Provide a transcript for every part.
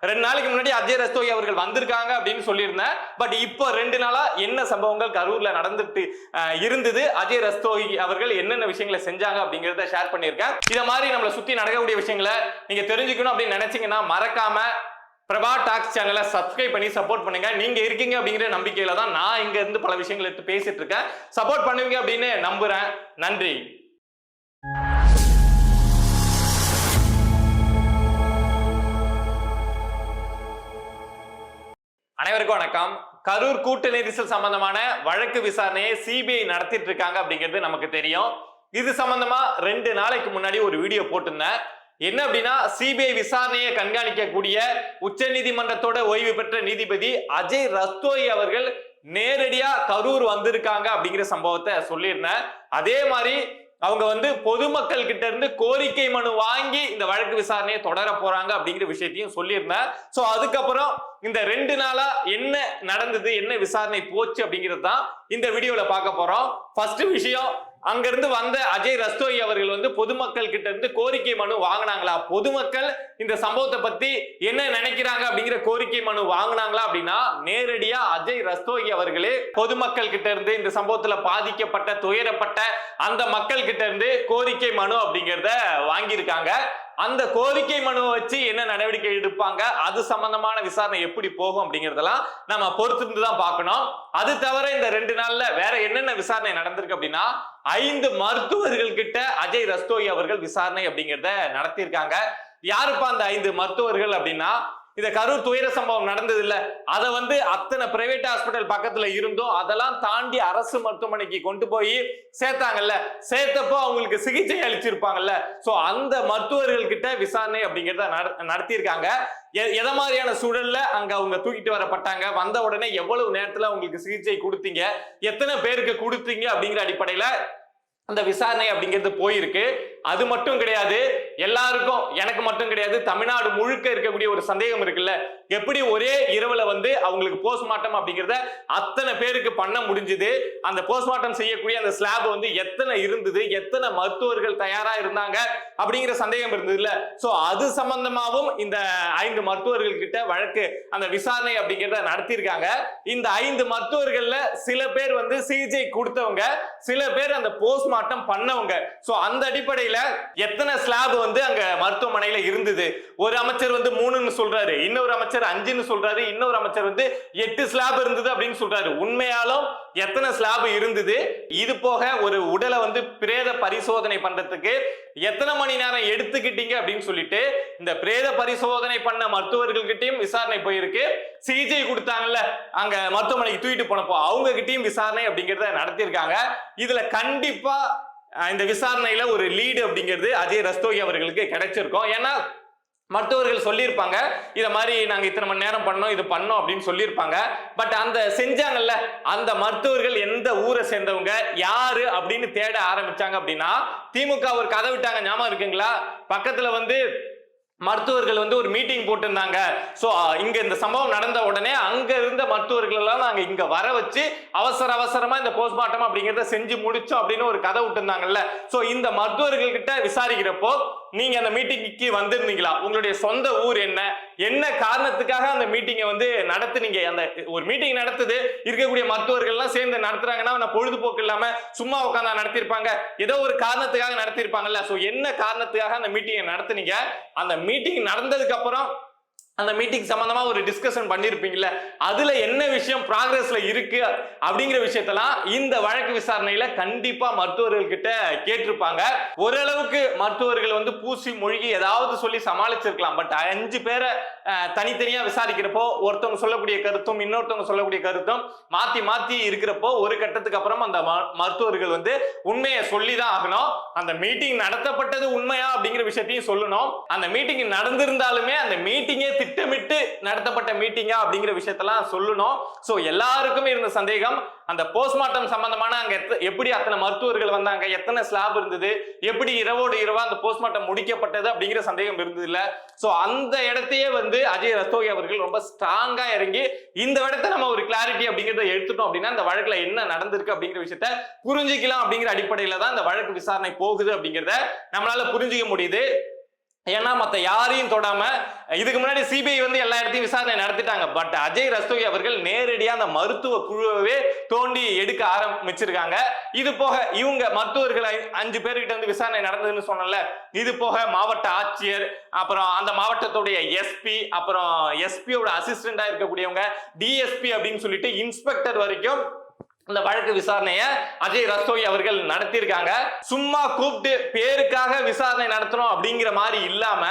2 நாளைக்கு முன்னாடி அஜய் ரஸ்தோகி அவர்கள் வந்திருக்காங்க அப்படின்னு சொல்லியிருந்தேன். பட் இப்போ 2 நாளா என்ன சம்பவங்கள் கரூர்ல நடந்துட்டு இருந்தது, அஜய் ரஸ்தோகி அவர்கள் என்னென்ன விஷயங்களை செஞ்சாங்க அப்படிங்கறத ஷேர் பண்ணியிருக்கேன். இத மாதிரி நம்மளை சுத்தி நடக்கக்கூடிய விஷயங்களை நீங்க தெரிஞ்சுக்கணும் அப்படின்னு நினைச்சீங்கன்னா மறக்காம பிரபா டாக்ஸ் சேனலை சப்ஸ்கிரைப் பண்ணி சப்போர்ட் பண்ணுங்க. நீங்க இருக்கீங்க அப்படிங்கிற நம்பிக்கையில தான் நான் இங்க இருந்து பல விஷயங்களை எடுத்து பேசிட்டு இருக்கேன். சப்போர்ட் பண்ணுவீங்க அப்படின்னு நம்புறேன். நன்றி. அனைவருக்கும் வணக்கம். கரூர் கூட்ட நெரிசல் சம்பந்தமான வழக்கு விசாரணையை சிபிஐ நடத்திட்டு இருக்காங்க அப்படிங்கிறது நமக்கு தெரியும். இது சம்பந்தமா 2 நாளைக்கு முன்னாடி ஒரு வீடியோ போட்டிருந்தேன். என்ன அப்படின்னா, சிபிஐ விசாரணையை கண்காணிக்கக்கூடிய உச்ச நீதிமன்றத்தோட ஓய்வு பெற்ற நீதிபதி அஜய் ரஸ்தோகி அவர்கள் நேரடியா கரூர் வந்திருக்காங்க அப்படிங்கிற சம்பவத்தை சொல்லியிருந்தேன். அதே மாதிரி அவங்க பொதுமக்கள் கிட்ட இருந்து கோரிக்கை மனு வாங்கி இந்த வழக்கு விசாரணையை தொடர போறாங்க அப்படிங்கிற விஷயத்தையும் சொல்லியிருந்தேன். சோ அதுக்கப்புறம் இந்த 2 நாளா என்ன நடந்தது, என்ன விசாரணை போச்சு அப்படிங்கிறது தான் இந்த வீடியோல பார்க்க போறோம். ஃபர்ஸ்ட் விஷயம், அங்க இருந்து வந்த அஜய் ரஸ்தோகி அவர்கள் பொதுமக்கள் கிட்ட இருந்து கோரிக்கை மனு வாங்கினாங்களா, பொதுமக்கள் இந்த சம்பவத்தை பத்தி என்ன நினைக்கிறாங்க அப்படிங்கிற கோரிக்கை மனு வாங்கினாங்களா அப்படின்னா, நேரடியா அஜய் ரஸ்தோகி அவர்களே பொதுமக்கள் கிட்ட இருந்து இந்த சம்பவத்துல பாதிக்கப்பட்ட துயரப்பட்ட அந்த மக்கள் கிட்ட இருந்து கோரிக்கை மனு அப்படிங்கிறத வாங்கியிருக்காங்க. அந்த கோரிக்கை மனுவை வச்சு என்ன நடவடிக்கை எடுப்பாங்க, அது சம்பந்தமான விசாரணை எப்படி போகும் அப்படிங்கறதெல்லாம் நம்ம பொறுத்திருந்து தான் பார்க்கணும். அது தவிர இந்த 2 நாள்ல வேற என்னென்ன விசாரணை நடந்திருக்கு அப்படின்னா, 5 மருத்துவர்கள் கிட்ட அஜய் ரஸ்தோகி அவர்கள் விசாரணை அப்படிங்கிறத நடத்தியிருக்காங்க. யாருப்பா அந்த 5 மருத்துவர்கள் அப்படின்னா, இந்த கரூர் துயர சம்பவம் நடந்தது இல்ல, அதை அத்தனை பிரைவேட் ஹாஸ்பிட்டல் பக்கத்துல இருந்தோம், அதெல்லாம் தாண்டி அரசு மருத்துவமனைக்கு கொண்டு போய் சேர்த்தாங்கல்ல, சேர்த்தப்போ அவங்களுக்கு சிகிச்சை அளிச்சிருப்பாங்கல்ல, சோ அந்த மருத்துவர்கள் கிட்ட விசாரணை அப்படிங்கிறத நடத்தியிருக்காங்க. எத மாதிரியான சூழல்ல அங்க அவங்க தூக்கிட்டு வரப்பட்டாங்க, வந்த உடனே எவ்வளவு நேரத்துல அவங்களுக்கு சிகிச்சை கொடுத்தீங்க, எத்தனை பேருக்கு கொடுத்தீங்க அப்படிங்கிற அடிப்படையில அந்த விசாரணை அப்படிங்கிறது போயிருக்கு. அது மட்டும் கிடையாது, எல்லாருக்கும், எனக்கு மட்டும் கிடையாது, தமிழ்நாடு முழுக்க இருக்கக்கூடிய ஒரு சந்தேகம் இருக்குல்ல, எப்படி ஒரே இரவுல அவங்களுக்கு போஸ்ட்மார்ட்டம் அப்படிங்கிறத அத்தனை பேருக்கு பண்ண முடிஞ்சது, அந்த போஸ்ட்மார்ட்டம் செய்யக்கூடிய அந்த ஸ்லாப் எத்தனை இருந்தது, எத்தனை மருத்துவர்கள் தயாரா இருந்தாங்க அப்படிங்கிற சந்தேகம் இருந்தது இல்ல. சோ அது சம்பந்தமாவும் இந்த 5 மருத்துவர்கள் கிட்ட வழக்கு அந்த விசாரணை அப்படிங்கிறத நடத்தியிருக்காங்க. இந்த 5 மருத்துவர்கள்ல சில பேர் சிகிச்சை கொடுத்தவங்க, சில பேர் அந்த போஸ்ட்மார்ட்டம் பண்ணவங்க. சோ அந்த அடிப்படையில் எத்தனை ஸ்லாப் அங்க மருத்துவமனையில இருந்தது, ஒரு அமைச்சர் 3ன்னு சொல்றாரு, இன்னொரு அமைச்சர் 5ன்னு சொல்றாரு, இன்னொரு அமைச்சர் 8 ஸ்லாப் இருந்தது அப்படின்னு சொல்றாரு. உண்மையாலும் எத்தனை ஸ்லாப் இருந்தது, இது போக ஒரு உடலை பிரேத பரிசோதனை பண்றதுக்கு எத்தனை மணி நேரம் எடுத்துக்கிட்டீங்க அப்படின்னு சொல்லிட்டு இந்த பிரேத பரிசோதனை பண்ண மருத்துவர்கள் கிட்டையும் விசாரணை போயிருக்கு. சிகிச்சை கொடுத்தாங்கல்ல அங்க மருத்துவமனைக்கு தூக்கிட்டு போனப்போ அவங்க கிட்டையும் விசாரணை அப்படிங்கறத நடத்தியிருக்காங்க. இதுல கண்டிப்பா இந்த விசாரணையில ஒரு லீடு அப்படிங்கிறது அஜய் ரஸ்தோகி அவர்களுக்கு கிடைச்சிருக்கும். ஏன்னா மருத்துவர்கள் சொல்லியிருப்பாங்க, இத மாதிரி நாங்க இத்தனை மணி நேரம் பண்ணோம், இது பண்ணோம் அப்படின்னு சொல்லியிருப்பாங்க. பட் அந்த செஞ்சாங்கல்ல அந்த மருத்துவர்கள் எந்த ஊரை சேர்ந்தவங்க, யாரு அப்படின்னு தேட ஆரம்பிச்சாங்க அப்படின்னா, திமுக ஒரு கதை விட்டாங்க, ஞாபகம் இருக்குங்களா? பக்கத்துல மருத்துவர்கள் ஒரு மீட்டிங் போட்டிருந்தாங்க. சோ இங்க இந்த சம்பவம் நடந்த உடனே அங்க இருந்த மருத்துவர்கள் எல்லாம் நாங்க இங்க வர வச்சு அவசரமா இந்த போஸ்ட்மார்ட்டம் அப்படிங்கறத செஞ்சு முடிச்சோம் அப்படின்னு ஒரு கதை விட்டுருந்தாங்கல்ல. சோ இந்த மருத்துவர்கள் கிட்ட விசாரிக்கிறப்போ, நீங்க அந்த மீட்டிங்க்கு வந்திருந்தீங்களா, உங்களுடைய சொந்த ஊர் என்ன, என்ன காரணத்துக்காக அந்த மீட்டிங்கை நடத்துனீங்க, அந்த ஒரு மீட்டிங் நடத்துது இருக்கக்கூடிய மருத்துவர்கள் எல்லாம் சேர்ந்து நடத்துறாங்கன்னா பொழுதுபோக்கு இல்லாம சும்மா உட்கார்ந்து நடத்திருப்பாங்க, ஏதோ ஒரு காரணத்துக்காக நடத்திருப்பாங்கல்ல. சோ என்ன காரணத்துக்காக அந்த மீட்டிங்கை நடத்துனீங்க, அந்த மீட்டிங் நடந்ததுக்கு அப்புறம் அந்த மீட்டிங் சம்பந்தமா ஒரு டிஸ்கஷன் பண்ணிருப்பீங்கல்ல, அதுல என்ன விஷயம் ப்ராக்ரஸ்ல இருக்கு அப்படிங்கிற விஷயத்தெல்லாம் இந்த வழக்கு விசாரணையில கண்டிப்பா மருத்துவர்கள் கிட்ட கேட்டிருப்பாங்க. ஓரளவுக்கு மருத்துவர்கள் பூசி மொழிகி ஏதாவது சொல்லி சமாளிச்சிருக்கலாம். பட் 5 பேரை தனித்தனியா விசாரிக்கிறப்போ ஒருத்தவங்க சொல்லக்கூடிய கருத்தும் இன்னொருத்தவங்க சொல்லக்கூடிய கருத்தும் மாத்தி மாத்தி இருக்கிறப்போ ஒரு கட்டத்துக்கு அப்புறம் அந்த மருத்துவர்கள் உண்மையை சொல்லிதான் ஆகணும். அந்த மீட்டிங் நடத்தப்பட்டது உண்மையா அப்படிங்கிற விஷயத்தையும் சொல்லணும். அந்த மீட்டிங் நடந்திருந்தாலுமே அந்த மீட்டிங்கே திட்டமிட்டு நடத்தப்பட்ட மீட்டிங்கா அப்படிங்கிற விஷயத்தெல்லாம் சொல்லணும். சோ எல்லாருக்குமே இருந்த சந்தேகம், அந்த போஸ்ட்மார்ட்டம் சம்பந்தமான அங்க எப்படி அத்தனை மருத்துவர்கள் வந்தாங்க, எத்தனை ஸ்லாப் இருந்தது, எப்படி இரவோடு இரவா அந்த போஸ்ட்மார்ட்டம் முடிக்கப்பட்டது அப்படிங்கிற சந்தேகம் இருந்தது இல்ல. சோ அந்த இடத்தையே அஜய் ரஸ்தோகி அவர்கள் ரொம்ப ஸ்ட்ராங்கா இறங்கி இந்த இடத்தை நம்ம ஒரு கிளாரிட்டி அப்படிங்கறத எடுத்துட்டோம் அப்படின்னா இந்த வழக்குல என்ன நடந்திருக்கு அப்படிங்கிற விஷயத்த புரிஞ்சுக்கலாம் அப்படிங்கிற அடிப்படையில தான் இந்த வழக்கு விசாரணை போகுது அப்படிங்கறத நம்மளால புரிஞ்சுக்க முடியுது. ஏன்னா மத்த யாரையும் தொடாம இதுக்கு முன்னாடி சிபிஐ வந்து எல்லா இடத்தையும் விசாரணை நடத்திட்டாங்க. பட் அஜய் ரஸ்தோகி அவர்கள் நேரடியா அந்த மருத்துவ குழுவை தோண்டி எடுக்க ஆரம்பிச்சிருக்காங்க. இது போக இவங்க மருத்துவர்கள் 5 பேர்கிட்ட வந்து விசாரணை நடந்ததுன்னு சொன்னல, இது போக மாவட்ட ஆட்சியர், அப்புறம் அந்த மாவட்டத்துடைய எஸ்பி, அப்புறம் எஸ்பியோட அசிஸ்டண்டா இருக்கக்கூடியவங்க, டிஎஸ்பி அப்படின்னு சொல்லிட்டு இன்ஸ்பெக்டர் வரைக்கும் இந்த வழக்கு விசாரணையை அஜய் ரஸ்தோகி அவர்கள் நடத்தியிருக்காங்க. சும்மா கூப்பிட்டு பேருக்காக விசாரணை நடத்தணும் அப்படிங்கிற மாதிரி இல்லாம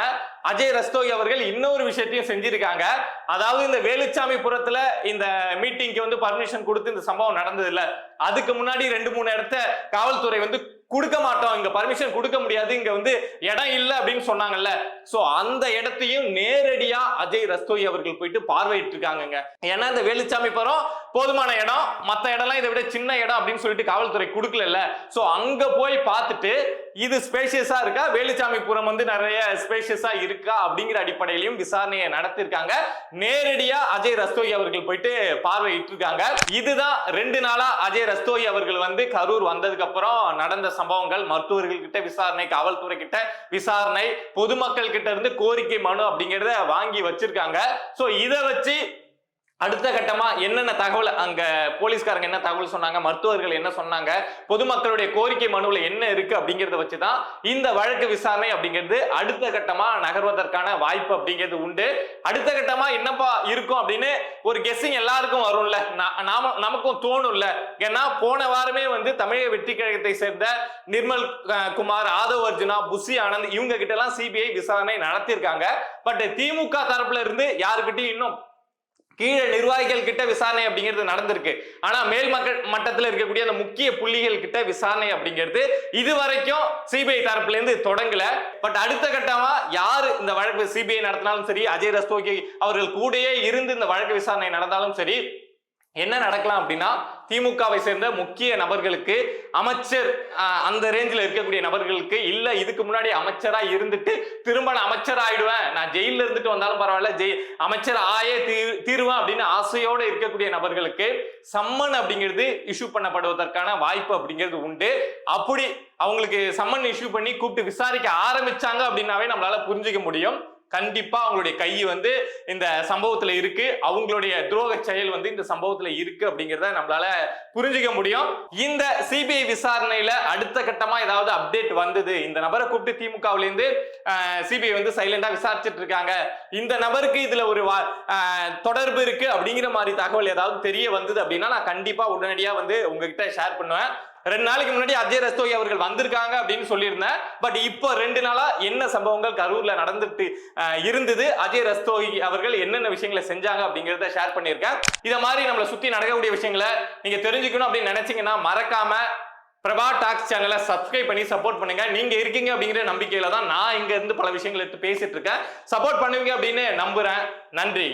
அஜய் ரஸ்தோகி அவர்கள் இன்னொரு விஷயத்தையும் செஞ்சிருக்காங்க. அதாவது இந்த வேலுச்சாமிபுரத்துல இந்த மீட்டிங்க்கு வந்து பர்மிஷன் கொடுத்து இந்த சம்பவம் நடந்தது இல்ல, அதுக்கு முன்னாடி 2-3 இடத்த காவல்துறை வந்து கொடுக்க மாட்டோம், இங்க பர்மிஷன் கொடுக்க முடியாது, இங்க வந்து இடம் இல்ல அப்படின்னு சொன்னாங்கல்ல. சோ அந்த இடத்தையும் நேரடியா அஜய் ரஸ்தோகி அவர்கள் போயிட்டு பார்வையிட்டு இருக்காங்க. ஏன்னா இந்த வேலுச்சாமிபுரம் போதுமான இடம், மத்த இடம்லாம் இதை விட சின்ன இடம் அப்படின்னு சொல்லிட்டு காவல்துறை கொடுக்கல. சோ அங்க போய் பார்த்துட்டு இது ஸ்பேஷியஸா இருக்கா, வேலுச்சாமிபுரம் வந்து நிறைய ஸ்பேஷியஸா இருக்கா அப்படிங்கிற அடிப்படையிலையும் விசாரணையை நடத்திருக்காங்க. நேரடியா அஜய் ரஸ்தோகி அவர்கள் போயிட்டு பார்வையிட்டு இருக்காங்க. இதுதான் 2 நாளா அஜய் ரஸ்தோகி அவர்கள் வந்து கரூர் வந்ததுக்கு அப்புறம் நடந்த சம்பவங்கள். மருத்துவர்கள் கிட்ட விசாரணை, காவல்துறை கிட்ட விசாரணை, பொதுமக்கள் கிட்ட இருந்து கோரிக்கை மனு அப்படிங்கறத வாங்கி வச்சிருக்காங்க. சோ இத வச்சு அடுத்த கட்டமா என்னென்ன தகவல் அங்க போலீஸ்காரங்க என்ன தகவல் சொன்னாங்க, மருத்துவர்கள் என்ன சொன்னாங்க, பொதுமக்களுடைய கோரிக்கை மனுவில் என்ன இருக்கு அப்படிங்கறத வச்சுதான் இந்த வழக்கு விசாரணை அப்படிங்கிறது அடுத்த கட்டமா நகர்வதற்கான வாய்ப்பு அப்படிங்கிறது உண்டு. அடுத்த கட்டமா என்னப்பா இருக்கும் அப்படின்னு ஒரு கெஸ்ஸிங் எல்லாருக்கும் வரும்ல, நமக்கும் தோணும்ல. ஏன்னா போன வாரமே வந்து தமிழக வெற்றி கழகத்தை சேர்ந்த நிர்மல் குமார், ஆதவ் அர்ஜுனா, புஷி ஆனந்த் இவங்க கிட்ட எல்லாம் சிபிஐ விசாரணை நடத்தியிருக்காங்க. பட் திமுக தரப்புல இருந்து யாருக்கிட்டையும் இன்னும் கீழே நிர்வாகிகள் கிட்ட விசாரணை அப்படிங்கிறது நடந்திருக்கு. ஆனா மேல் மட்டத்தில் இருக்கக்கூடிய அந்த முக்கிய புள்ளிகள் கிட்ட விசாரணை அப்படிங்கிறது இதுவரைக்கும் சிபிஐ தரப்புல இருந்து தொடங்கல. பட் அடுத்த கட்டமா யாரு இந்த வழக்கு சிபிஐ நடத்தினாலும் சரி, அஜய் ரஸ்தோகி அவர்கள் கூடயே இருந்து இந்த வழக்கு விசாரணை நடந்தாலும் சரி, என்ன நடக்கலாம் அப்படின்னா திமுகவை சேர்ந்த முக்கிய நபர்களுக்கு, அமைச்சர் அந்த ரேஞ்சில் இருக்கக்கூடிய நபர்களுக்கு, இல்ல இதுக்கு முன்னாடி அமைச்சரா இருந்துட்டு திரும்ப நான் அமைச்சர் ஆயிடுவேன், நான் ஜெயில இருந்துட்டு வந்தாலும் பரவாயில்ல, அமைச்சர் ஆயே தீருவேன் அப்படின்னு ஆசையோடு இருக்கக்கூடிய நபர்களுக்கு சம்மன் அப்படிங்கிறது இஷ்யூ பண்ணப்படுவதற்கான வாய்ப்பு அப்படிங்கிறது உண்டு. அப்படி அவங்களுக்கு சம்மன் இஷ்யூ பண்ணி கூப்பிட்டு விசாரிக்க ஆரம்பிச்சாங்க அப்படின்னாவே நம்மளால புரிஞ்சுக்க முடியும், கண்டிப்பா அவங்களுடைய கை வந்து இந்த சம்பவத்துல இருக்கு, அவங்களுடைய துரோக செயல் வந்து இந்த சம்பவத்துல இருக்கு அப்படிங்கறத நம்மளால புரிஞ்சுக்க முடியும். இந்த சிபிஐ விசாரணையில அடுத்த கட்டமா ஏதாவது அப்டேட் வந்தது, இந்த நபரை கூப்பிட்டு திமுகவுல இருந்து சிபிஐ வந்து சைலண்டா விசாரிச்சுட்டு இருக்காங்க, இந்த நபருக்கு இதுல ஒரு தொடர்பு இருக்கு அப்படிங்கிற மாதிரி தகவல் ஏதாவது தெரிய வந்தது அப்படின்னா நான் கண்டிப்பா உடனடியா வந்து உங்ககிட்ட ஷேர் பண்ணுவேன். 2 நாளைக்கு முன்னாடி அஜய் ரஸ்தோகி அவர்கள் வந்திருக்காங்க அப்படின்னு சொல்லியிருந்தேன். பட் இப்போ 2 நாளா என்ன சம்பவங்கள் கரூர்ல நடந்துட்டு இருந்தது, அஜய் ரஸ்தோகி அவர்கள் என்னென்ன விஷயங்களை செஞ்சாங்க அப்படிங்கிறத ஷேர் பண்ணியிருக்கேன். இத மாதிரி நம்மளை சுத்தி நடக்கக்கூடிய விஷயங்களை நீங்க தெரிஞ்சுக்கணும் அப்படின்னு நினைச்சீங்கன்னா மறக்காம பிரபா டாக்ஸ் சேனலை சப்ஸ்கிரைப் பண்ணி சப்போர்ட் பண்ணுங்க. நீங்க இருக்கீங்க அப்படிங்கிற நம்பிக்கையில தான் நான் இங்க இருந்து பல விஷயங்களை எடுத்து பேசிட்டு இருக்கேன். சப்போர்ட் பண்ணுவீங்க அப்படின்னு நம்புறேன். நன்றி.